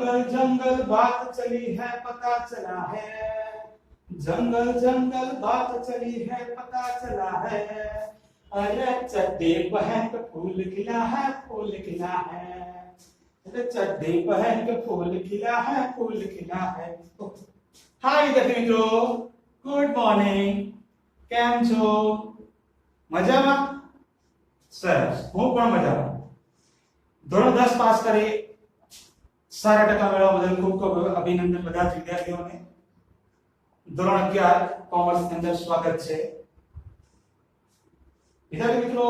जंगल जंगल बात चली है पता चला है, जंगल जंगल बात चली है पता चला है, अरे चड्डी पहन के फूल खिला है, फूल खिला है, अरे चड्डी पहन के फूल खिला है, फूल खिला है। हाय विद्यार्थी મિત્રો, ગુડ મોર્નિંગ, કેમ છો? મજામાં? સરસ, હું પણ મજામાં. ધોરણ 10 પાસ કરી સારા ટકા મેળવવા બદલ ખૂબ ખૂબ અભિનંદન બધા જ વિદ્યાર્થીઓને. ધોરણ 11 કોમર્સ ની અંદર સ્વાગત છે. વિદ્યાર્થી મિત્રો,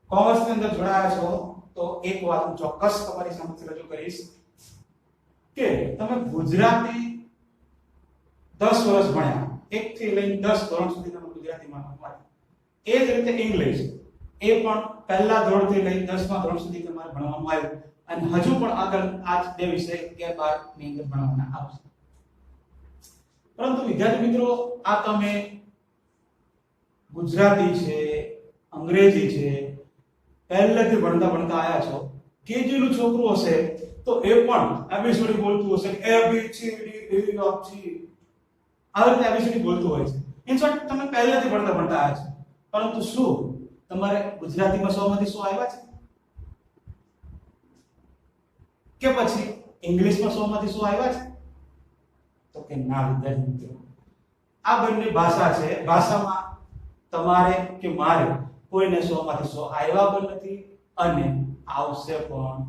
કોમર્સ ની અંદર જોડાયા છો તો એક વાત હું ચોક્કસ તમારી સમક્ષ રજૂ કરીશ કે તમે ગુજરાતી 10 વર્ષ ભણ્યા, 1 થી લઈને 10 ધોરણ સુધી તમે ગુજરાતીમાં ભણ્યા. એ જ રીતે ઇંગ્લિશ એ પણ પહેલા ધોરણથી લઈને 10મા ધોરણ સુધી તમારે ભણવામાં આવ્યું અને હજુ પણ આગળ આ જ બે વિષય 11-12 ની અંદર ભણવાના આવશે. પરંતુ વિદ્યાર્થી મિત્રો, આ તમે ગુજરાતી છે, અંગ્રેજી છે, પહેલેથી ભણતા ભણતા આયા છો. કેજી નું છોકરું હશે તો એ પણ એબીસીડી બોલતું હશે, એ બી સી ડી એ એફ જી આ રીતે એબીસીડી બોલતું હોય છે. ઇન શોર્ટ તમે પહેલેથી ભણતા ભણતા આયા છો. પરંતુ શું તમારે ગુજરાતીમાં 100 માંથી 100 આવ્યા છે કે પછી ઇંગ્લિશમાં 100 માંથી 100 આવ્યા છે? તો કે ના વિદ્યાર્થી મિત્રો, આ બંને ભાષા છે. ભાષામાં તમારે કે મારે કોઈને 100 માંથી 100 આવ્યા પણ નથી અને આવશે પણ.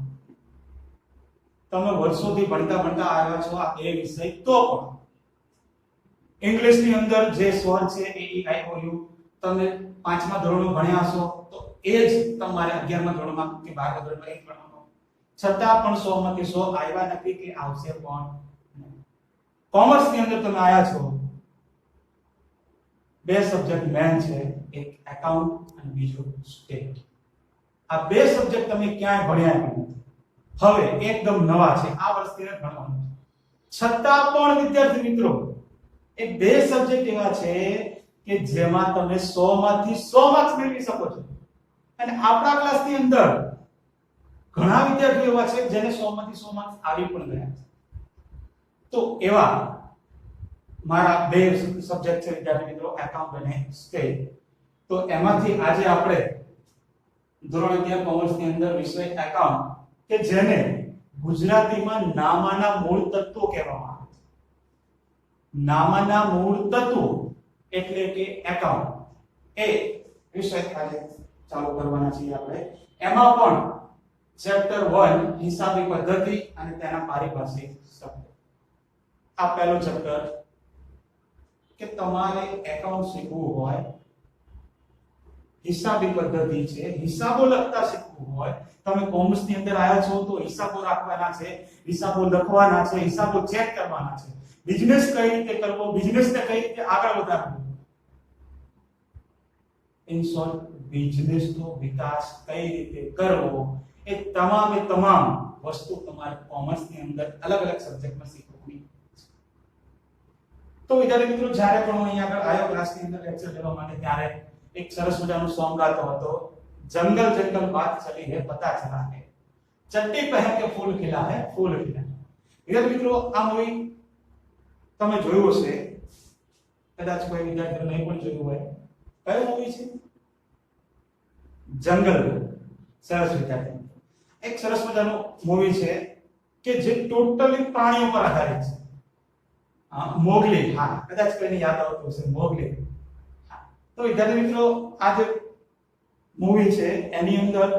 તમે વર્ષોથી ભણતા ભણતા આવ્યા છો આ એ વિષય, તો પણ ઇંગ્લિશ ની અંદર જે સ્વર છે એ ઈ આઈ ઓ યુ તમે 5મા ધોરણમાં ભણ્યા છો તો એ જ તમારે 11મા ધોરણમાં કે 12મા ધોરણમાં એ ભણવાનું. છતાં પણ 100 માંથી 100 આવ્યા નથી કે આવશે પણ. કોમર્સ ની અંદર તમે આયા છો, બે સબ્જેક્ટ મેન છે, એક એકાઉન્ટ અને બીજો સ્ટેટ. આ બે સબ્જેક્ટ તમે ક્યાંય ભણ્યા નથી, હવે એકદમ નવા છે, આ વર્ષથી ભણવાનું છે. છતાં પણ વિદ્યાર્થી મિત્રો, એ બે સબ્જેક્ટ એવા છે કે જેમાં તમે 100 માંથી 100 માર્ક્સ મેળવી શકો છો. અને આપણા ક્લાસની અંદર ઘણા વિદ્યાર્થીઓ એવા છે જેને 100 માંથી 100 માર્ક્સ આવી પણ ગયા છે. તો એવા મારા બે સબ્જેક્ટ છે વિદ્યાર્થી મિત્રો, એકાઉન્ટ અને સ્ટેટ. તો એમાંથી આજે આપણે ધોરણ 11 કોમર્સ ની અંદર વિષય એકાઉન્ટ કે જેને ગુજરાતીમાં નામાના મૂળ તત્વો કહેવામાં આવે છે. નામાના મૂળ તત્વો એટલે કે એકાઉન્ટ, એ વિષય આજે ચાલુ કરવાના છીએ આપણે. એમાં પણ ચેપ્ટર 1 હિસાબી પદ્ધતિ અને તેના પારિભાષિક શબ્દો. આ પહેલો ચેપ્ટર કે તમારે એકાઉન્ટ શીખવું હોય, હિસાબી પદ્ધતિ છે, હિસાબો લખતા શીખવું હોય, તમે કોમર્સ ની અંદર આયા છો તો હિસાબો રાખવાના છે, હિસાબો લખવાના છે, હિસાબો ચેક કરવાના છે, બિઝનેસ કઈ રીતે કરવો, બિઝનેસને કઈ રીતે આગળ વધારવો, ઇન શોર્ટ બિઝનેસ નો વિકાસ કઈ રીતે કરવો, એ તમામ વસ્તુ તમારે કોમર્સ ની અંદર અલગ અલગ સબ્જેક્ટમાં શીખવવાની છે. તો વિદ્યાર્થી મિત્રો, જ્યારે પણ હું અહીંયા આગળ આયો ક્લાસની અંદર લેક્ચર લેવા માટે, ત્યારે એક સરસ મજાનું સોંગ ગાતો હતો, જંગલ જંગલ બાત ચલી હે પતા ચલા હે, ચટ્ટી પહેન કે ફૂલ ખિલા હે, ફૂલ ખિલા. વિદ્યાર્થી મિત્રો, આ મૂવી તમે જોયું હશે, કદાચ કોઈ વિદ્યાર્થીઓ નહીં પણ જોયું હોય. કયું મૂવી છે? જંગલ. સરસ વિદ્યાર્થી, એક સરસ મજાનું મૂવી છે કે જે ટોટલી પ્રાણીઓ પર આધારિત છે. મોગલી, હા, કદાચ કોઈને યાદ આવતું હશે, મોગલી. તો વિદ્યાર્થી મિત્રો, આ જે મૂવી છે એની અંદર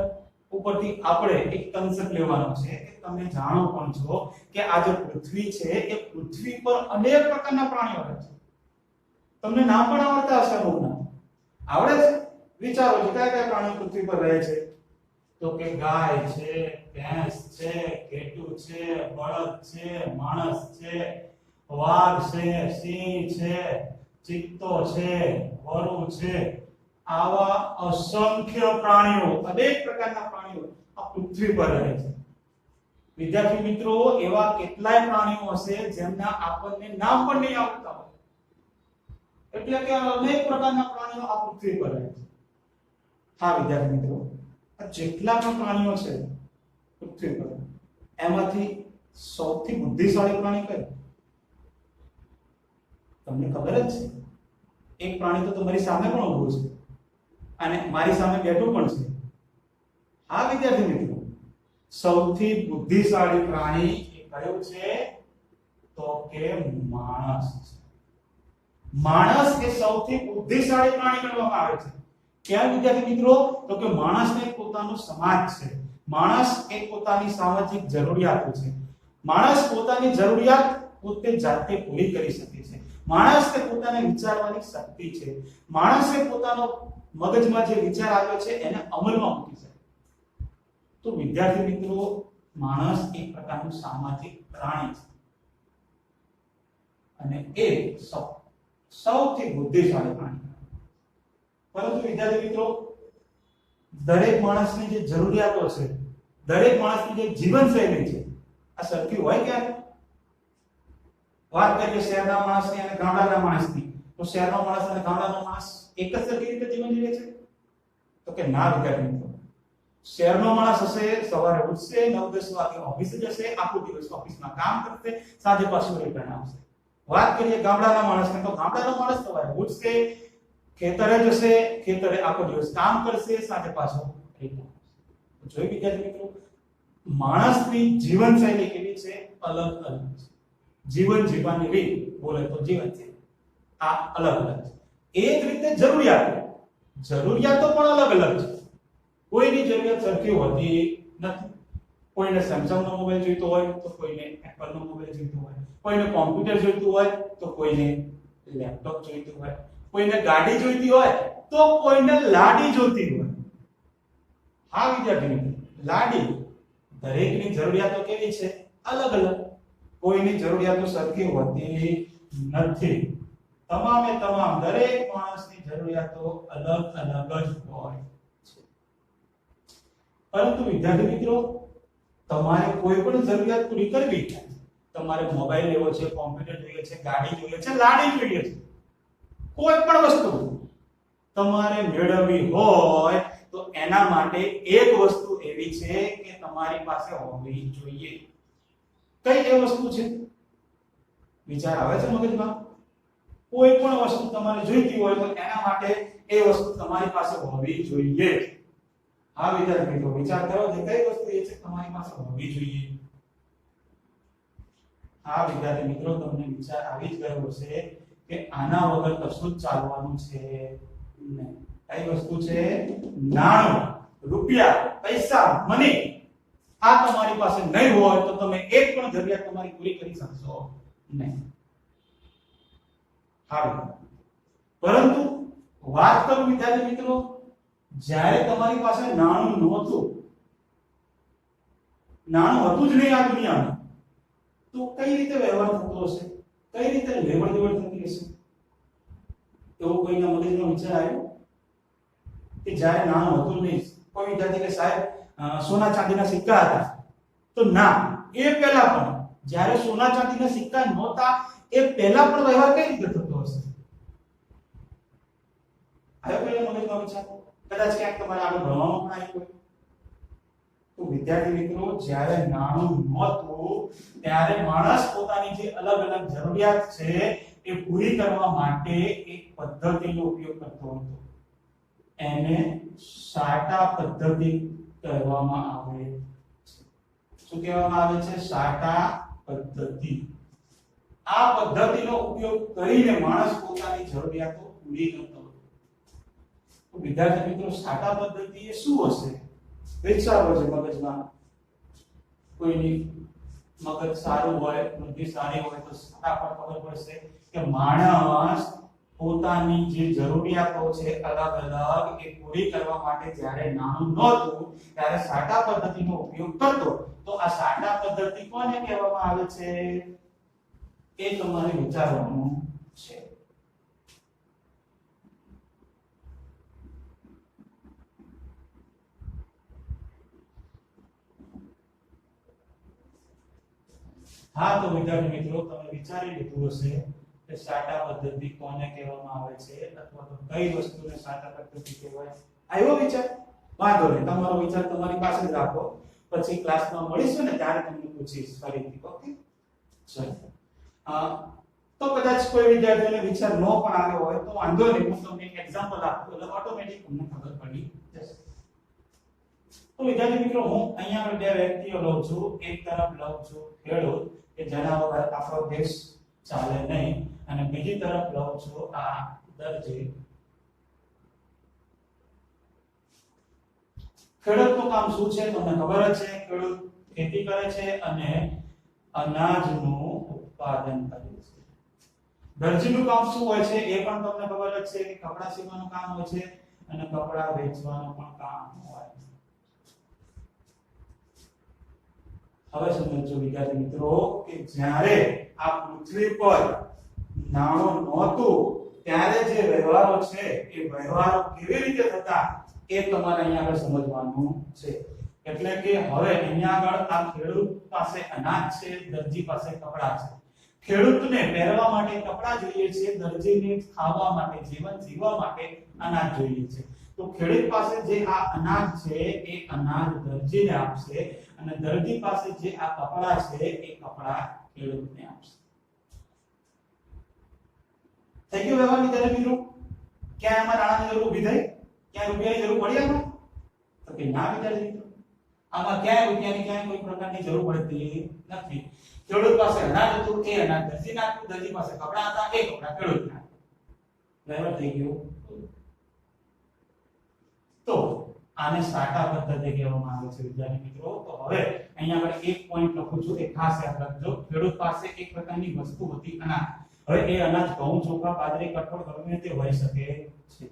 ઉપરથી આપણે એક કન્સેપ્ટ લેવાનો છે કે તમે જાણો પણ છો કે આ જે પૃથ્વી છે એ પૃથ્વી પર અનેક પ્રકારના પ્રાણીઓ રહે છે. તમને નામ પણ આવડતા હશે અમુકના. આવડે છે? વિચારો છો કયા કયા પ્રાણીઓ પૃથ્વી પર રહે છે? તો કે ગાય છે, ભેંસ છે, ઘેટું છે, બળદ છે, માણસ છે, વાઘ છે, સિંહ છે, ચિત્તો છે, વરુ છે. આવા અસંખ્ય પ્રાણીઓ, અનેક પ્રકારના પ્રાણીઓ આ પૃથ્વી પર રહે છે. વિદ્યાર્થી મિત્રો, એવા કેટલાય પ્રાણીઓ હશે જેમના આપણને નામ પણ નહીં આવડતા હોય. એટલે કે અનેક પ્રકારના પ્રાણીઓ આ પૃથ્વી પર રહે છે. હા વિદ્યાર્થી મિત્રો, આ જેટલા પણ પ્રાણીઓ છે પૃથ્વી પર, એમાંથી સૌથી બુદ્ધિશાળી પ્રાણી કયું? તમને ખબર જ છે, એક પ્રાણી તો તમારી સામે પણ ઊભું છે અને મારી સામે બેઠું પણ છે. હા વિદ્યાર્થી મિત્રો, સૌથી બુદ્ધિશાળી પ્રાણી એ કયું છે? તો કે માણસ છે. માણસ એ સૌથી બુદ્ધિશાળી પ્રાણી ગણવામાં આવે છે. કેમ વિદ્યાર્થી મિત્રો? તો કે માણસને પોતાનો સમાજ છે, માણસ એ પોતાની સામાજિક જરૂરિયાતો છે, માણસ પોતાની જરૂરિયાત પોતે જાતે પૂરી કરી શકે છે, માણસને પોતાને વિચારવાની શક્તિ છે, માણસે પોતાનો મગજમાં જે વિચાર આવ્યો છે એને અમલમાં મૂકી શકે. તો વિદ્યાર્થી મિત્રો, માણસ એક પ્રકારનું સામાજિક પ્રાણી છે અને એ સૌથી બુદ્ધિશાળી પ્રાણી. પરંતુ વિદ્યાર્થી મિત્રો, દરેક માણસની જે જરૂરિયાતો છે, દરેક માણસની જે જીવનશૈલી છે, આ સરખી હોય ક્યારે? વાત કરીએ શહેરના માણસની અને ગામડાના માણસની, તો શહેરનો માણસ અને ગામડાનો માણસ એક જ સરખી રીતે જીવન જીવે છે? તો કે ના વિદ્યાર્થી મિત્રો. શહેરનો માણસ હશે, સવારે ઉઠશે, 9-10 વાગે ઓફિસે જશે, આખો દિવસ ઓફિસમાં કામ કરશે, સાંજે પાછું રિટર્ન આવશે. વાત કરીએ ગામડાના માણસને, તો ગામડાનો માણસ સવારે ઉઠશે, ખેતરે જશે, ખેતરે આખો દિવસ કામ કરશે, સાંજે પાછો રિટર્ન આવશે. જોઈ વિદ્યાર્થી મિત્રો, માણસની જીવનશૈલી કેવી છે? અલગ અલગ છે. જીવન જીવવાની રીત બોલે તો જીવન છે, આ અલગ અલગ છે. એ જ રીતે જરૂરિયાતો પણ અલગ અલગ છે. કોઈની જરૂરિયાત સરખી હોતી નથી. કોઈને સેમસંગ નો મોબાઈલ જોઈતો હોય તો કોઈને એપલ નો મોબાઈલ જોઈતો હોય, કોઈને કોમ્પ્યુટર જોઈતું હોય તો કોઈને લેપટોપ જોઈતું હોય, કોઈને ગાડી જોઈતી હોય તો કોઈને લાડી જોઈતી હોય. હા વિદ્યાર્થી મિત્રો, લાડી. દરેકની જરૂરિયાતો કેવી છે? અલગ અલગ. કોઈની જરૂરિયાતો સરખી હોતી નથી. તમામે તમામ દરેક માણસની જરૂરિયાતો અલગ અલગ જ હોય છે. પરંતુ વિદ્યાર્થી મિત્રો, તમારે કોઈ પણ જરૂરિયાત પૂરી કરવી છે, તમારે મોબાઈલ લેવો છે, કોમ્પ્યુટર જોઈએ છે, ગાડી જોઈએ છે, લાડી જોઈએ છે, કોઈ પણ વસ્તુ તમારે મેળવવી હોય તો એના માટે એક વસ્તુ એવી છે કે તમારી પાસે હોવી જોઈએ. કઈ એ વસ્તુ છે? વિચાર આવે છે મગજમાં? કોઈ પણ વસ્તુ તમારે જોઈતી હોય તો એના માટે એ વસ્તુ તમારી પાસે હોવી જોઈએ. હા વિદ્યાર્થી મિત્રો, વિચાર કરો કે કઈ વસ્તુ એ છે તમારી પાસે હોવી જોઈએ. હા વિદ્યાર્થી મિત્રો, તમને વિચાર આવી જ ગયો હશે કે આના વગર કશું જ ચાલવાનું છે નહીં. કઈ વસ્તુ છે? નાણું, રૂપિયા, પૈસા, મની. આ તમારી પાસે નહીં હોય તો તમે એક પણ જરૂરિયાત તમારી પૂરી કરી શકશો નહીં. હા, પરંતુ વાત કરું વિદ્યાર્થી મિત્રો, જ્યારે તમારી પાસે નાણું નહોતું, નાણું હતું જ નહીં આ દુનિયામાં, તો કઈ રીતે વ્યવહાર થતો હશે? કઈ રીતે લેવડ દેવડ થતી હશે? એવો કોઈના મગજમાં વિચાર આવ્યો કે જ્યારે નાણું હતું નહીં? કોઈ વિદ્યાર્થી કે સાહેબ સોના ચાંદીના સિક્કા હતા, તો ના, એ પહેલા પણ જ્યારે સોના ચાંદીના સિક્કા નહોતા એ પહેલા પણ વ્યવહાર કઈ રીતે થતો હશે? આવ્યો કોઈના મગજમાં વિચાર? કદાચ ક્યાંક તમારે આગળ ભણવામાં પણ આવ્યું હોય. તો વિદ્યાર્થી મિત્રો, જ્યારે નાણું નહોતું ત્યારે માણસ પોતાની જે અલગ અલગ જરૂરિયાત છે એ પૂરી કરવા માટે એક પદ્ધતિનો ઉપયોગ કરતો હતો. એને સાટા પદ્ધતિ કહેવામાં આવે છે. શું કહેવામાં આવે છે? સાટા પદ્ધતિ. આ પદ્ધતિનો ઉપયોગ કરીને માણસ પોતાની જરૂરિયાતો પૂરી કરતો હતો. તો વિદ્યાર્થી મિત્રો, સાટા પદ્ધતિ એ શું હશે? વિચારો છે મગજમાં. કોઈની મગજ સારું હોય, બુદ્ધિ સારી હોય તો ફટાફટ ખબર પડશે કે માણસ પોતાની જે જરૂરિયાતો છે અલગ અલગ એ પૂરી કરવા માટે જ્યારે નાણું નહોતું ત્યારે સાટા પદ્ધતિનો ઉપયોગ કરતો. તો આ સાટા પદ્ધતિ કોને કહેવામાં આવે છે એ તમારે વિચારવાનું છે. હા, તો વિદ્યાર્થી મિત્રો, તમે વિચારી લીધું હશે કે સાટા પદ્ધતિ કોને કહેવામાં આવે છે અથવા તો કઈ વસ્તુને સાટા પદ્ધતિ કહેવાય. આવ્યો વિચાર? વાંધો નહીં, તમારો વિચાર તમારી પાસે જ રાખો. પછી ક્લાસમાં મળીશું ને ત્યારે તમને પૂછીશ ફરીથી. ઓકે, ચલો. તો કદાચ કોઈ વિદ્યાર્થીઓને વિચાર ન પણ આવ્યો હોય તો વાંધો નહીં, હું તમને એક એક્ઝામ્પલ આપું એટલે ઓટોમેટિક તમને ખબર પડી જશે. તો વિદ્યાર્થી મિત્રો, હું અહીંયા આગળ બે વ્યક્તિઓ લઉં છું. એક તરફ લઉં છું ખેડૂત કે જેના વગર આપણો દેશ ચાલે નહીં, અને બીજી તરફ લઉં છું આ દરજી. ખેડૂતનું કામ શું છે તમને ખબર જ છે. ખેડૂત ખેતી કરે છે અને અનાજનું ઉત્પાદન કરે છે. દરજીનું કામ શું હોય છે એ પણ તમને ખબર જ છે કે કપડા સીવવાનું કામ હોય છે અને કપડા વેચવાનું પણ કામ હોય છે. હવે સમજો વિદ્યાર્થી મિત્રો કે જ્યારે આ પૃથ્વી પર નાણું નહોતું ત્યારે જે વ્યવહારો છે એ વ્યવહારો કેવી રીતે થતા એ તમારે અહીંયા આગળ સમજવાનું છે. એટલે કે હવે અહીંયા આગળ આ ખેડૂત પાસે અનાજ છે, દરજી પાસે કપડા છે. ખેડૂતને પહેરવા માટે કપડા જોઈએ છે, દરજીને ખાવા માટે, જીવન જીવવા માટે અનાજ જોઈએ છે. તો ખેડૂત પાસે જે આ અનાજ છે એ અનાજ દરજીને આપશે, અને દરજી પાસે જે આ કપડા છે એ કપડા ખેડૂતને આપશે. થઈ ગયું વ્યવહાર વિદ્યાર્થી મિત્રો? ક્યાં આમાં નાણાંની જરૂર ઊભી થઈ? ક્યાં રૂપિયાની જરૂર પડી આમાં? તો કે ના વિદ્યાર્થી મિત્રો, આમાં ક્યાં રૂપિયાની ક્યાં કોઈ પ્રકારની જરૂર પડતી નથી. ખેડૂત પાસે અનાજ હતું, એ અનાજ દરજીને આપ્યું, દરજી પાસે કપડા હતા, એ કપડા ખેડૂતને આપ્યા. બરાબર થઈ ગયું? તો આને સાટા પદ્ધતિ કહેવામાં આવે છે વિદ્યાર્થી મિત્રો. તો હવે અહીંયા આગળ એક પોઈન્ટ લખું છું, એ ખાસ યાદ રાખજો. ખેડૂત પાસે એક પ્રકારની વસ્તુ હતી, અનાજ. હવે એ અનાજ ઘઉં, ચોખા, બાજરી, કઠોળ ગમે તે હોઈ શકે છે.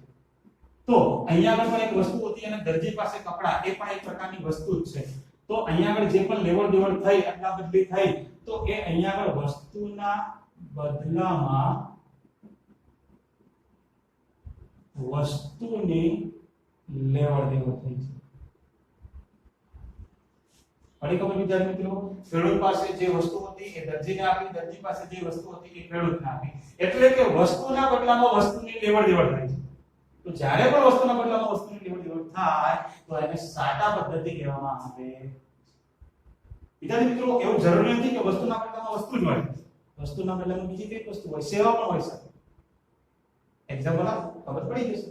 તો અહીંયા આગળ પણ એક વસ્તુ હતી અને દરજી પાસે કપડા, એ પણ એક પ્રકારની વસ્તુ જ છે. તો અહીંયા આગળ જે પણ લેવડ દેવડ થઈ, અદલા બદલી થઈ, તો એ અહીંયા આગળ વસ્તુના બદલામાં વસ્તુની લેવડ દેવડ થઈ છે. પડી ખબર વિદ્યાર્થી મિત્રો? ખેડૂત પાસે જે વસ્તુ હતી એ દરજીને આપી, દરજી પાસે જે વસ્તુ હતી એ ખેડૂતને આપી. એટલે કે વસ્તુના બદલામાં વસ્તુની લેવડ દેવડ થાય છે. તો જ્યારે પણ વસ્તુના બદલામાં વસ્તુની લેવડ દેવડ થાય તો એને સાટા પદ્ધતિ કહેવામાં આવે. વિદ્યાર્થી મિત્રો, એવું જરૂરી નથી કે વસ્તુના બદલામાં વસ્તુ જ હોય. વસ્તુના બદલામાં બીજી કઈ વસ્તુ હોય, સેવા પણ હોઈ શકે. એક્ઝામ્પલ આપો, ખબર પડી જશે.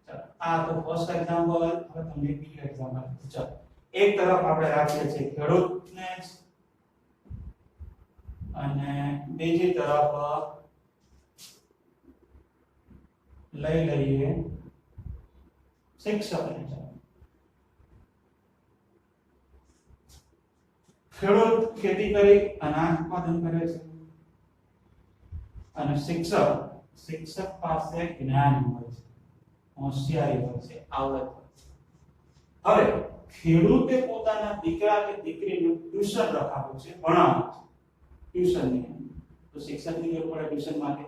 ચાલો, આ તો ફર્સ્ટ એક્ઝામ્પલ. હવે તમને બીજું એક્ઝામ્પલ. ચાલો, એક તરફ આપણે રાખીએ છીએ ખેડૂતને અને બીજી તરફ લઈ લઈએ શિક્ષકને. ખેડૂત ખેતી કરી અનાજ ઉત્પાદન કરે છે અને શિક્ષક પાસે જ્ઞાન હોય છે, હોશિયારી હોય છે, આવડત હોય છે. હવે ખેડૂતે પોતાના દીકરા કે દીકરીને ટ્યુશન રખાવ્યું છે, ભણાવવું છે. ટ્યુશનની તો શિક્ષકની જરૂર પડે ટ્યુશન માટે.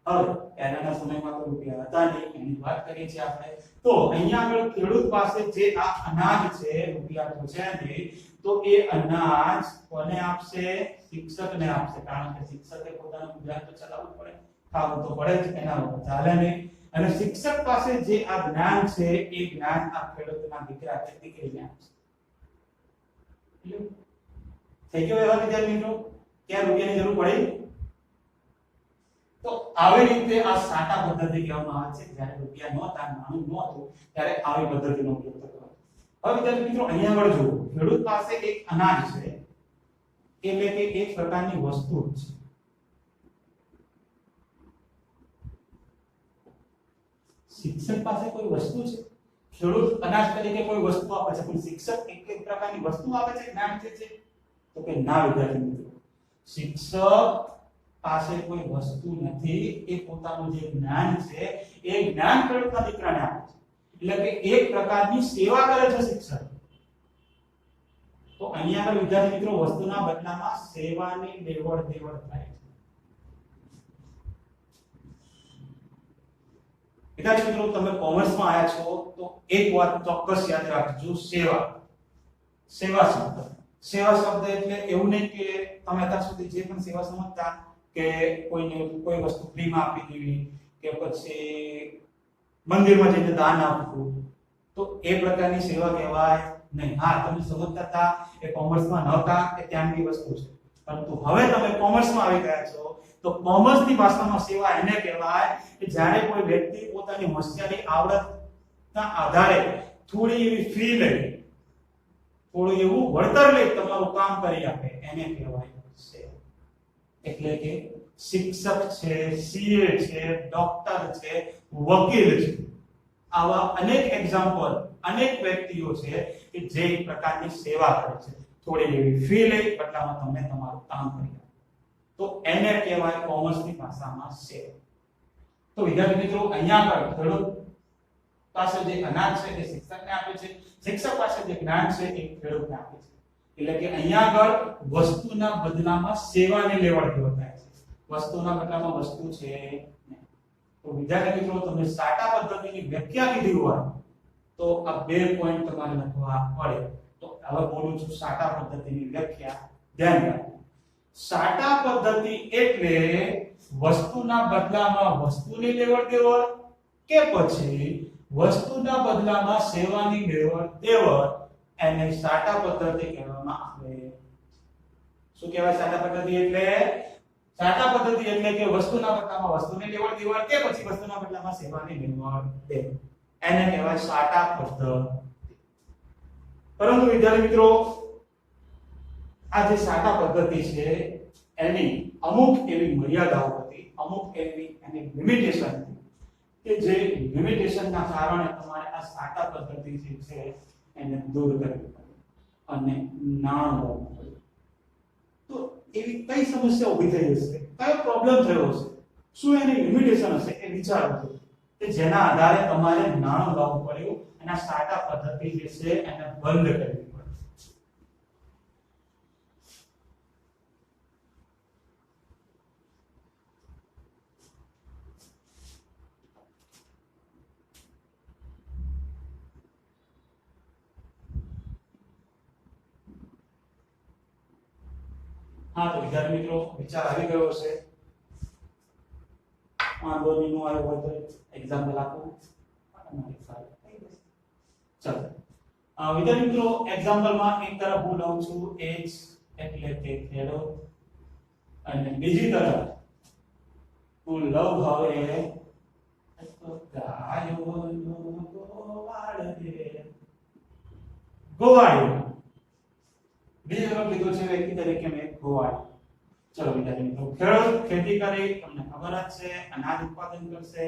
હવે પહેલાના સમયમાં તો રૂપિયા હતા નહીં, એની વાત કરીએ છીએ આપણે. તો અહીંયા આગળ ખેડૂત પાસે જે આ અનાજ છે, રૂપિયા તો છે નહીં, તો એ અનાજ કોને આપશે? શિક્ષકને આપશે. કારણ કે શિક્ષકે પોતાનું ગુજરાન તો ચલાવવું પડે, ખાવું તો પડે જ, એના વગર ચાલે નહીં. અને શિક્ષક પાસે જે આ જ્ઞાન છે એ જ્ઞાન આ ખેડૂતના દીકરા કે દીકરીને આપશે. થઈ ગયો એવા વિદ્યાર્થી મિત્રો? ક્યાં રૂપિયાની જરૂર પડી? તો આવી રીતે આ સાટા પદ્ધતિ કહેવામાં આવે છે. જ્યારે રૂપિયા નહોતા, નાણું નહોતું, ત્યારે આવી પદ્ધતિનો ઉપયોગ થતો. હવે વિદ્યાર્થી મિત્રો, અહીંયા આગળ જુઓ, ખેડૂત પાસે એક અનાજ છે, એટલે કે એક પ્રકારની વસ્તુ છે. શિક્ષક પાસે કોઈ વસ્તુ છે. ખેડૂત અનાજ તરીકે કોઈ વસ્તુ આપે છે, પણ શિક્ષક એક પ્રકારની વસ્તુ આપે છે, જ્ઞાન છે. તો કે ના વિદ્યાર્થી મિત્રો, શિક્ષક પાસે કોઈ વસ્તુ નથી. એ પોતાનું જે જ્ઞાન છે એ જ્ઞાન ખેડૂતના દીકરાને આપે છે. એટલે કે એક પ્રકારની સેવા કરે છે શિક્ષક. તો અહીંયા આગળ વિદ્યાર્થી મિત્રો, વસ્તુના બદલામાં સેવાની લેવડ દેવડ થાય છે. વિદ્યાર્થી મિત્રો, તમે કોમર્સમાં આયા છો તો એક વાત ચોક્કસ યાદ રાખજો, સેવા. સેવા શબ્દ એટલે એવું નહીં કે તમે અત્યાર સુધી જે પણ સેવા સમજતા કે કોઈને કોઈ વસ્તુ ફ્રીમાં આપી દેવી કે પછી મંદિરમાં જઈને દાન આપવું, તો એ પ્રકારની સેવા કહેવાય નહીં. હા, તમે સમજતા હતા એ કોમર્સમાં નહોતા એ ત્યાંની વસ્તુ છે, પરંતુ હવે તમે કોમર્સમાં આવી ગયા છો તો કોમર્સની ભાષામાં સેવા એને કહેવાય કે જ્યારે કોઈ વ્યક્તિ પોતાની હોશિયારી આવડતના આધારે થોડી એવી ફી લે, થોડું એવું વળતર લે, તમારું કામ કરી આપે, એને કહેવાય સેવા. એટલે કે શિક્ષક છે, સીએ છે, ડોક્ટર છે, વકીલ છે, આવા અનેક એક્ઝામ્પલ, અનેક વ્યક્તિઓ છે કે જે એક પ્રકારની સેવા કરે છે, થોડી એવી ફી લે, બદલામાં તમને તમારું કામ કરી આપે, તો એને કહેવાય કોમર્સની ભાષામાં સેવા. તો વિદ્યાર્થી મિત્રો, અહીંયા આગળ ખેડૂત પાસે જે અનાજ છે એ શિક્ષકને આપે છે, શિક્ષક પાસે જે જ્ઞાન છે એ ખેડૂતને આપે છે. એટલે કે અહીંયા આગળ વસ્તુના બદલામાં સેવાને લેવડ દેવડ થાય છે, વસ્તુના બદલામાં વસ્તુ છે. તો વિદ્યાર્થી મિત્રો, તમે સાટા પદ્ધતિની વ્યાખ્યા લીધી હોય તો આ 2 પોઈન્ટ તમારે લખવા પડે. તો હવે બોલું છું સાટા પદ્ધતિની વ્યાખ્યા, ધ્યાન રાખો. સાટા પદ્ધતિ એટલે વસ્તુના બદલામાં વસ્તુની લેવડ દેવડ કે પછી વસ્તુના બદલામાં સેવાની લેવડ દેવડ, એને સાટા પદ્ધતિ કહેવામાં આવે. શું કહેવાય સાટા પદ્ધતિ એટલે? સાટા પદ્ધતિ એટલે કે વસ્તુના બદલામાં વસ્તુની લેવડ દેવડ કે પછી વસ્તુના બદલામાં સેવાની લેવડ દેવડ, એને કહેવાય સાટા પદ્ધતિ. પરંતુ વિદ્યાર્થી મિત્રો, આ જે સાટા પદ્ધતિ છે એની અમુક એવી મર્યાદાઓ હતી, અમુક એવી એની લિમિટેશન હતી કે જે લિમિટેશનના કારણે તમારે આ સાટા પદ્ધતિ જે છે એને દૂર કરવી પડે અને નાણું લાવવું પડે. તો એવી કઈ સમસ્યા ઊભી થઈ હશે, કયો પ્રોબ્લેમ થયો હશે, શું એની લિમિટેશન હશે એ વિચારો કે જેના આધારે તમારે નાણું લાવવું પડ્યું અને આ સાટા પદ્ધતિ જે છે એને બંધ કરવી પડે. હા, તો વિદ્યાર્થી મિત્રો, વિચાર આવી ગયો હશે. વાંધો નહીં, નો આવ્યો હોય તો એક્ઝામ્પલ આપું. ચાલો, વિદ્યાર્થી મિત્રો, એક્ઝામ્પલમાં એક તરફ હું લઉં છું એજ એટલે કે ખેડૂત, અને બીજી તરફ હું લઉં હવે ગાયોનો ગોવાળ રે, ગોવાળિયો. બીજી તરફ લીધો છે વ્યક્તિ તરીકે મેં ગોવાળ. ચલો વિદ્યાર્થી મિત્રો, ખેડૂત ખેતી કરી, તમને ખબર જ છે, અનાજ ઉત્પાદન કરશે.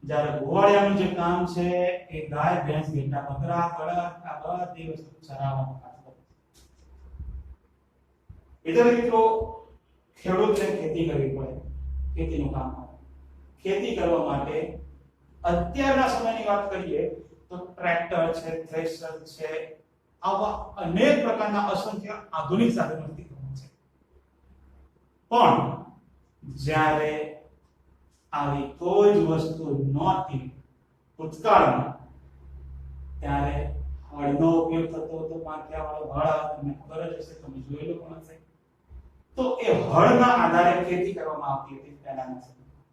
જ્યારે ગોવાળિયાનું જે કામ છે એ ગાય, ભેંસ, ઘેટા, બકરા, બળદ આ બધી વસ્તુ ચરાવવાનું કામ કરે. વિદ્યાર્થી મિત્રો, ખેડૂતને ખેતી કરવી પડે, ખેતીનું કામ આવે. ખેતી કરવા માટે અત્યારના સમયની વાત કરીએ તો ટ્રેક્ટર છે, થ્રેશર છે, આવા અનેક પ્રકારના અસંખ્ય આધુનિક સાધનોથી કામ છે. પણ જ્યારે આવી કોઈ જ વસ્તુ નહોતી ભૂતકાળમાં, ત્યારે હળનો ઉપયોગ થતો હતો. પાંખિયાવાળો હળ, તમને ખબર જ હશે, તમે જોયેલું પણ હશે. તો એ હળના આધારે ખેતી કરવામાં આવતી હતી પહેલાના સમયમાં,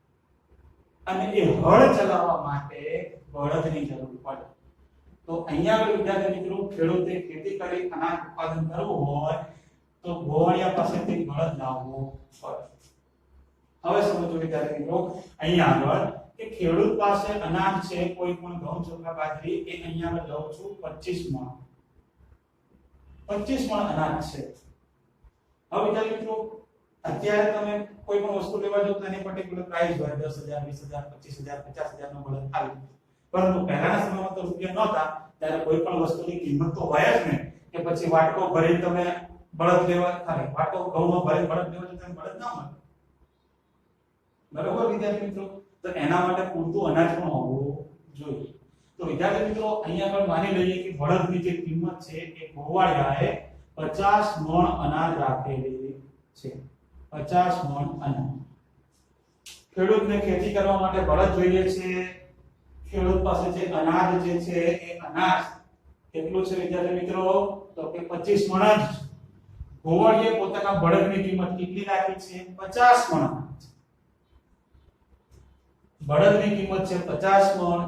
અને એ હળ ચલાવવા માટે બળદની જરૂર પડે. તો અહીંયા વિદ્યાર્થી મિત્રો, ખેડૂતે ખેતી કરી અનાજ ઉત્પાદન કરવું હોય તો ગોવાળિયા પાસેથી બળદ લાવવો પડે. હવે સમજો વિદ્યાર્થી મિત્રો, અહીંયા આગળ કે ખેડૂત પાસે અનાજ છે, કોઈ પણ ઘઉં, ચોખા, બાજરી, એ અહીંયા આગળ લઉં છું 25 મણ. 25 મણ અનાજ છે. હવે વિદ્યાર્થી મિત્રો, અત્યારે તમે કોઈ પણ વસ્તુ લેવા જાવ તો એની પર્ટિક્યુલર પ્રાઇસ હોય, 10,000, 20,000, 25,000, 50,000 નો બળદ આવે. પરંતુ પહેલાના સમયમાં તો રૂપિયા નહોતા, ત્યારે કોઈ પણ વસ્તુની કિંમત તો હોય જ ને, કે પછી વાટકો ભરી તમે બળદ લેવા, અરે વાટકો ઘઉંનો ભરી બળદ લેવા તો તમે બળદ ના મળે. બરોબર વિદ્યાર્થી મિત્રો, તો એના માટે પૂરતું અનાજ પણ હોવું જોઈએ. તો વિદ્યાર્થી મિત્રો, અહીંયા આગળ માની લઈએ કે બળદની જે કિંમત છે એ ગોવાળિયાએ 50 મણ અનાજ રાખેલી છે. 50 મણ અનાજ. ખેડૂતને ખેતી કરવા માટે બળદ જોઈએ છે. ખેડૂત પાસે જે અનાજ જે છે એ અનાજ કેટલું છે વિદ્યાર્થી મિત્રો? તો કે 25 મણ જ. ગોવાળિયાએ પોતાના બળદની કિંમત કેટલી રાખી છે? 50 મણ. બળદની કિંમત છે 50 મણ,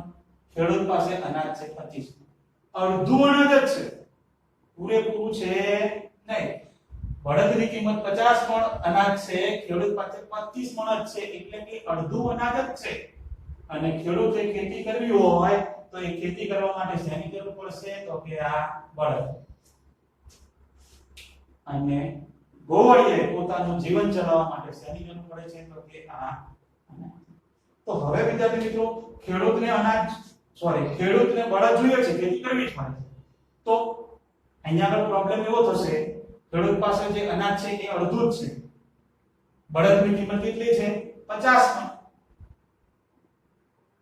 ખેડૂત પાસે અનાજ છે 25 મણ. અડધું અનાજ જ છે. પૂરેપૂરું છે નહીં. બળદની કિંમત 50 મણ અનાજ છે, ખેડૂત પાસે 25 મણ જ છે, એટલે કે અડધું અનાજ જ છે. અને ખેડૂતે ખેતી કરવી હોય તો એ ખેતી કરવા માટે શેની જરૂર પડશે? તો કે આ બળદ. અને ગોવાળીએ પોતાનું જીવન ચલાવવા માટે શેની જરૂર પડે છે? તો કે આ અનાજ. તો હવે વિદ્યાર્થી મિત્રો, ખેડૂતને બળદ જોઈએ છે, ખેતી કરવી જ પડે. તો અહીંયા આગળ પ્રોબ્લેમ એવો થશે, ખેડૂત પાસે જે અનાજ છે એ અડધું જ છે. બળદની કિંમત કેટલી છે? 50 મણ.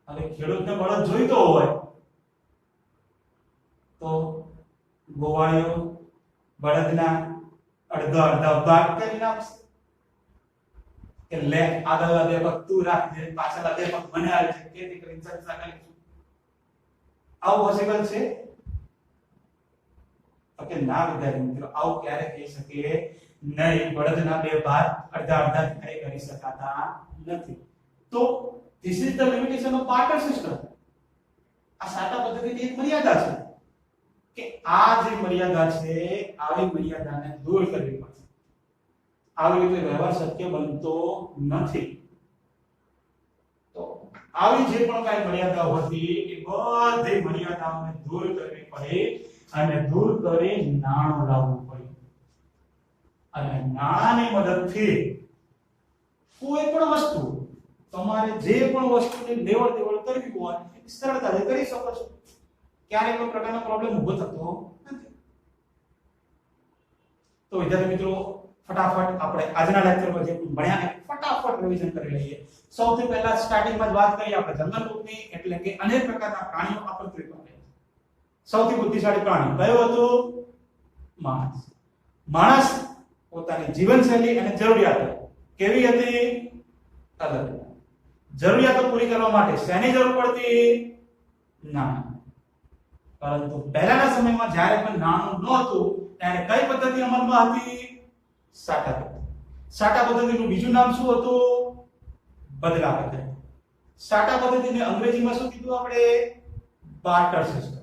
હવે ખેડૂતને બળદ જોઈતો હોય તો ગોવાળીઓ બળદના અડધા ભાગ કરી નાખશે કે લે આગળ બે પગ તું રાખજે, પાછળ બે પગ મને આવજે, ખેતી કરીને ચર્ચા કરીશું. આવું પોસિબલ છે? કે ના વિદ્યાર્થી મિત્રો, આવું ક્યારે કહી શકે નહીં. બળદના બે ભાગ અડધા કરી શકાતા નથી. તો this is the limitation of barter system. આ સાટા પદ્ધતિની એક મર્યાદા છે કે આ જે મર્યાદા છે, આવી મર્યાદાને દૂર કરવી પડશે. આવી રીતે વ્યવહાર શક્ય બનતો નથી. તો આવી જે પણ કાંઈ મર્યાદાઓ હતી એ બધી મર્યાદાઓને દૂર કરવી પડે અને દૂર કરી નાણું લાવવું પડે. અને નાણાની મદદથી કોઈ પણ વસ્તુ, તમારે જે પણ વસ્તુની લેવડ દેવડ કરવી હોય સરળતાથી કરી શકો છો. ક્યારેય કોઈ પ્રકારનો પ્રોબ્લેમ ઊભો થતો નથી. તો વિદ્યાર્થી મિત્રો, ફટાફટ આપણે આજના લેક્ચરમાં જે ભણ્યા એ ફટાફટ રિવિઝન કરી લઈએ. સૌથી પહેલા સ્ટાર્ટિંગમાં જ વાત કરી આપણે જંગલ બુકની, એટલે કે અનેક પ્રકારના પ્રાણીઓ આપત્તિત છે. સૌથી બુદ્ધિશાળી પ્રાણી કયું હતું? માણસ. માણસ પોતાની જીવનશૈલી અને જરૂરિયાતો કેવી હતી? અલગ. જરૂરિયાતો પૂરી કરવા માટે શેની જરૂર પડતી? નાણાં. પરંતુ પહેલાના સમયમાં જ્યારે પણ નાણું નહોતું ત્યારે કઈ પદ્ધતિ અમલમાં હતી? સાટા પદ્ધતિ. સાટા પદ્ધતિનું બીજું નામ શું હતું? બદલા પદ્ધતિ. સાટા પદ્ધતિને અંગ્રેજીમાં શું કીધું આપણે? Barter system.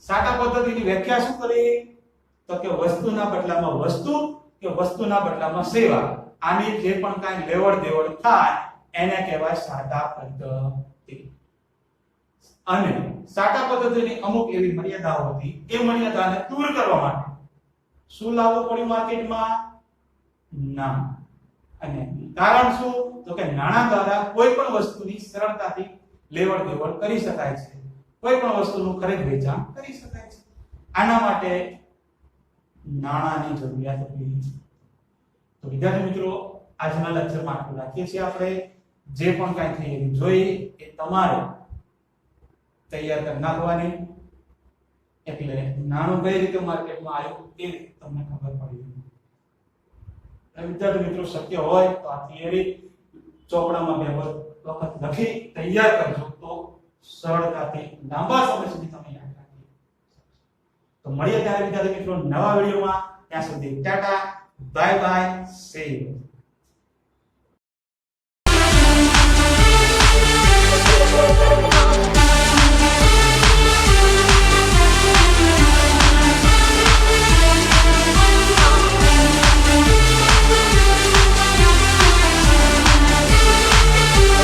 સાટા પદ્ધતિની વ્યાખ્યા શું કરી? તો કે વસ્તુના બદલામાં વસ્તુ કે વસ્તુના બદલામાં સેવા. આની જે પણ કાંઈ લેવડ દેવડ થાય એને કહેવાય સાટા પદ્ધતિ. અને સાટા પદ્ધતિની અમુક એવી મર્યાદાઓ હતી, એ મર્યાદાને દૂર કરવા માટે શું લાવવું પડ્યું માર્કેટમાં? નાણાં. અને કારણ શું? તો કે નાણાં દ્વારા કોઈ પણ વસ્તુની સરળતાથી લેવડ દેવડ કરી શકાય છે, કોઈ પણ વસ્તુનું ખરીદ વેચાણ કરી શકાય છે. આના માટે નાણાંની જરૂરિયાત હતી. તો વિદ્યાર્થી મિત્રો, આજના લેક્ચરમાં આટલું રાખીએ છીએ. આપણે જે પણ કાંઈ થિયરી જોઈ એ તમારે તૈયાર કરી નાખવાની, એટલે નાણું કઈ રીતે માર્કેટમાં આવ્યું એ તમને ખબર પડી. વિદ્યાર્થી મિત્રો, શક્ય હોય તો આ થિયરી ચોપડામાં બે વખત લખી તૈયાર કરજો, તો સરળતાથી લાંબા સમય સુધી તમે યાદ રાખી. તો મળીએ ત્યારે વિદ્યાર્થી મિત્રો નવા વિડીયોમાં. ત્યાં સુધી Tata, bye bye, C you.